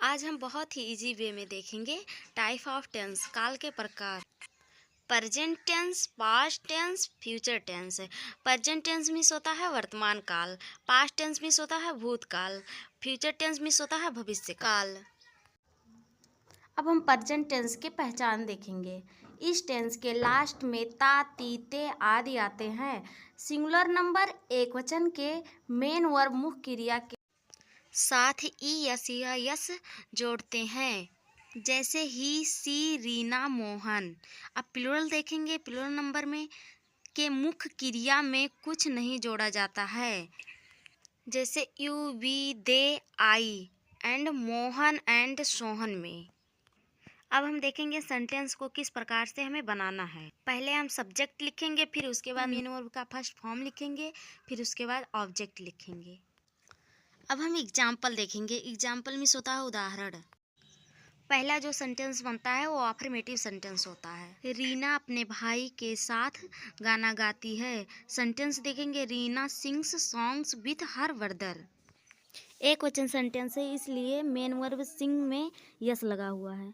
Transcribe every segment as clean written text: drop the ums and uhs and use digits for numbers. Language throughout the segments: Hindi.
आज हम बहुत ही इजी वे में देखेंगे टाइप ऑफ टेंस, काल के प्रकार। Present tense, past tense, future tense. Present tense means होता है वर्तमान काल, पास्ट टेंस मीन्स होता है भूतकाल, फ्यूचर टेंस मीन्स होता है भविष्य काल। अब हम प्रेजेंट टेंस की पहचान देखेंगे। इस टेंस के लास्ट में ता, ती, ते आदि आते हैं। सिंगुलर नंबर एक वचन के मेन वर्ब मुख्य क्रिया के साथ ई यस या यस जोड़ते हैं, जैसे ही, सी, रीना, मोहन। अब प्लूरल देखेंगे। प्लूरल नंबर में के मुख्य क्रिया में कुछ नहीं जोड़ा जाता है, जैसे you, we, they, I and Mohan and Sohan में। अब हम देखेंगे सेंटेंस को किस प्रकार से हमें बनाना है। पहले हम सब्जेक्ट लिखेंगे, फिर उसके बाद मेन वर्ब का फर्स्ट फॉर्म लिखेंगे, फिर उसके बाद ऑब्जेक्ट लिखेंगे। अब हम एग्जाम्पल देखेंगे। एग्जाम्पल मीन्स होता है उदाहरण। पहला जो सेंटेंस बनता है वो अफर्मेटिव सेंटेंस होता है। रीना अपने भाई के साथ गाना गाती है। सेंटेंस देखेंगे, Reena sings songs with her brother. एक वचन सेंटेंस है, इसलिए मेन वर्ब सिंग में यस लगा हुआ है।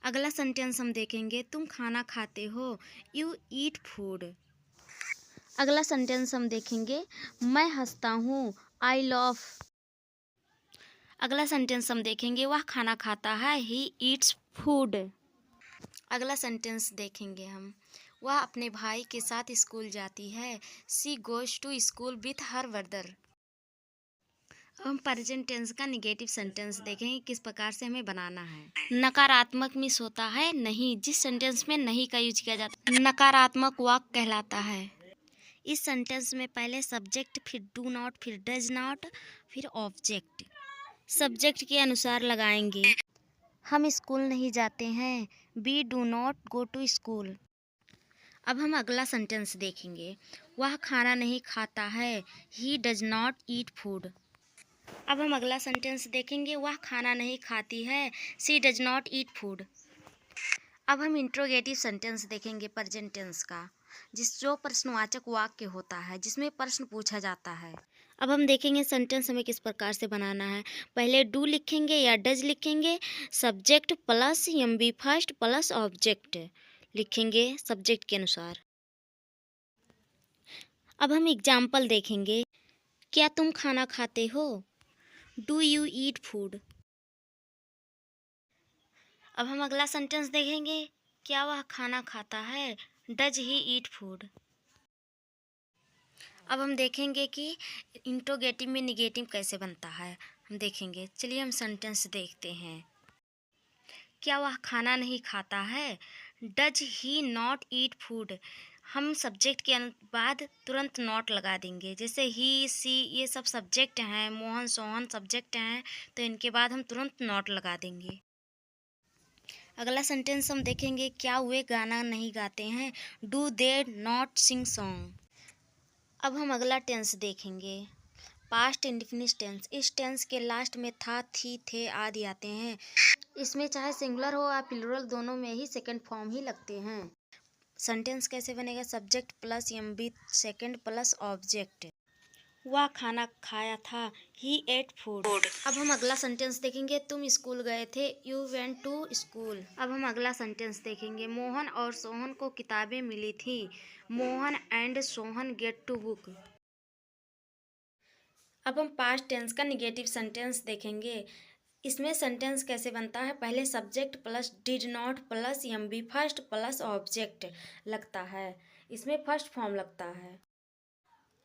अगला सेंटेंस हम देखेंगे, तुम खाना खाते हो, यू ईट फूड। अगला सेंटेंस हम देखेंगे, मैं हंसता हूँ, आई लव। अगला सेंटेंस हम देखेंगे, वह खाना खाता है, ही ईट्स फूड। अगला सेंटेंस देखेंगे हम, वह अपने भाई के साथ स्कूल जाती है, she goes to school with her brother. हम प्रेजेंट टेंस का निगेटिव सेंटेंस देखेंगे, किस प्रकार से हमें बनाना है। नकारात्मक मीन्स होता है नहीं, जिस सेंटेंस में नहीं का यूज किया जाता है नकारात्मक वाक्य कहलाता है। इस सेंटेंस में पहले सब्जेक्ट, फिर डू नॉट, फिर डज नॉट, फिर ऑब्जेक्ट। सब्जेक्ट के अनुसार लगाएंगे। हम स्कूल नहीं जाते हैं, we do not go to school. अब हम अगला सेंटेंस देखेंगे, वह खाना नहीं खाता है, he does not eat food. अब हम अगला सेंटेंस देखेंगे, वह खाना नहीं खाती है, सी डज नॉट ईट फूड। अब हम इंट्रोगेटिव सेंटेंस देखेंगे प्रेजेंट टेंस का, जो प्रश्नवाचक वाक्य होता है, जिसमें प्रश्न पूछा जाता है। अब हम देखेंगे सेंटेंस हमें किस प्रकार से बनाना है। पहले डू लिखेंगे या डज लिखेंगे, subject plus M B first plus object लिखेंगे सब्जेक्ट के अनुसार। अब हम एग्जाम्पल देखेंगे, क्या तुम खाना खाते हो, डू यू ईट फूड। अब हम अगला सेंटेंस देखेंगे, क्या वह खाना खाता है, डज ही ईट फूड। अब हम देखेंगे कि इंट्रोगेटिव में निगेटिव कैसे बनता है, हम देखेंगे। चलिए हम सेंटेंस देखते हैं। क्या वह खाना नहीं खाता है, does he not eat food. हम सब्जेक्ट के बाद तुरंत नॉट लगा देंगे, जैसे ही, सी ये सब सब्जेक्ट हैं, मोहन सोहन सब्जेक्ट हैं, तो इनके बाद हम तुरंत नॉट लगा देंगे। अगला सेंटेंस हम देखेंगे, क्या वे गाना नहीं गाते हैं, do they not sing song. अब हम अगला टेंस देखेंगे, पास्ट इंडेफिनिट टेंस। इस टेंस के लास्ट में था, थी, थे आदि आते हैं। इसमें चाहे सिंगुलर हो या प्लूरल, दोनों में ही सेकंड फॉर्म ही लगते हैं। सेंटेंस कैसे बनेगा, subject plus M B second plus object. वह खाना खाया था, ही एट फूड। अब हम अगला सेंटेंस देखेंगे, तुम स्कूल गए थे, यू वेंट टू स्कूल। अब हम अगला सेंटेंस देखेंगे, मोहन और सोहन को किताबें मिली थी, Mohan and Sohan get to book. अब हम पास्ट टेंस का निगेटिव सेंटेंस देखेंगे। इसमें सेंटेंस कैसे बनता है, पहले subject plus did not plus M B first plus object लगता है, इसमें फर्स्ट फॉर्म लगता है।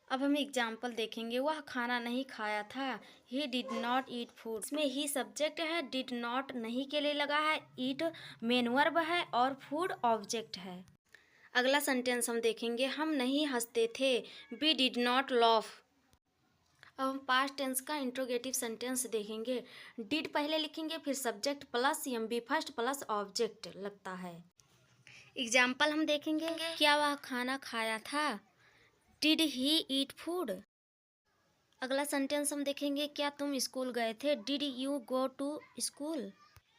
अब हम एग्जाम्पल देखेंगे, वह खाना नहीं खाया था, he did not eat food. इसमें ही सब्जेक्ट है, डिड नॉट नहीं के लिए लगा है, ईट मेन वर्ब है और फूड ऑब्जेक्ट है। अगला सेंटेंस हम देखेंगे, हम नहीं हंसते थे, वी डिड नॉट लाफ। अब हम पास्ट टेंस का इंट्रोगेटिव सेंटेंस देखेंगे। डिड पहले लिखेंगे, फिर subject plus M B first plus object लगता है। एग्जाम्पल हम देखेंगे, क्या वह खाना खाया था, डिड ही ईट फूड। अगला सेंटेंस हम देखेंगे, क्या तुम स्कूल गए थे, did you go to school.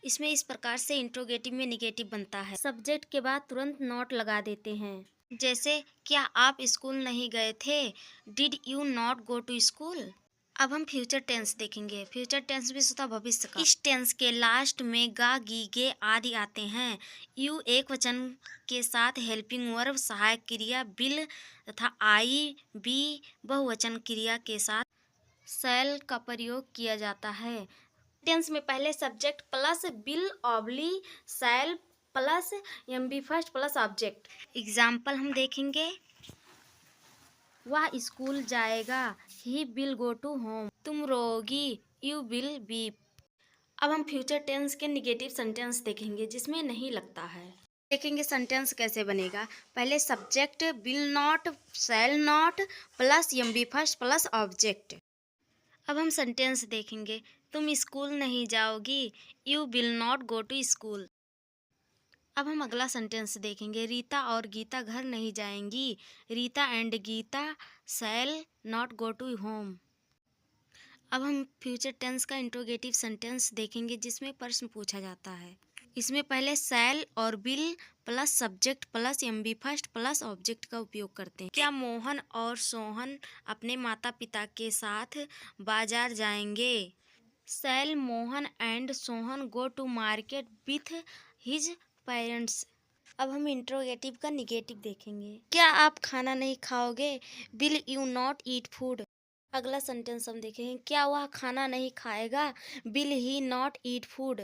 इसमें इस प्रकार से इंट्रोगेटिव में निगेटिव बनता है, सब्जेक्ट के बाद तुरंत नॉट लगा देते हैं, जैसे क्या आप स्कूल नहीं गए थे, did you not go to school. अब हम फ्यूचर टेंस देखेंगे। फ्यूचर टेंस भी होता भविष्य का। इस टेंस के लास्ट में गा, गी, गे आदि आते हैं। यू एक वचन के साथ हेल्पिंग वर्ब सहायक क्रिया बिल तथा आई बी बहुवचन क्रिया के साथ शैल का प्रयोग किया जाता है। टेंस में पहले subject plus will oblique shall plus M B first plus object. Example हम देखेंगे। वह स्कूल जाएगा, he will go to home. तुम रोगी, यू विल वीप। अब हम फ्यूचर टेंस के निगेटिव सेंटेंस देखेंगे जिसमें नहीं लगता है। देखेंगे सेंटेंस कैसे बनेगा। पहले subject will not shall not plus M B first plus object. अब हम सेंटेंस देखेंगे। तुम स्कूल नहीं जाओगी, you will not go to school. अब हम अगला सेंटेंस देखेंगे। रीता और गीता घर नहीं जाएंगी, Rita and Geeta shall not go to home. अब हम फ्यूचर टेंस का इंट्रोगेटिव सेंटेंस देखेंगे जिसमें प्रश्न पूछा जाता है। इसमें पहले शैल और will plus subject plus M B first plus object का उपयोग करते हैं। क्या मोहन और सोहन अपने माता पिता के साथ बाजार जाएंगे? Shall Mohan and Sohan go to market with his parents. अब हम इंट्रोगेटिव का निगेटिव देखेंगे। क्या आप खाना नहीं खाओगे? Will you not eat food. अगला सेंटेंस हम देखेंगे। क्या वह खाना नहीं खाएगा? Will he not eat food.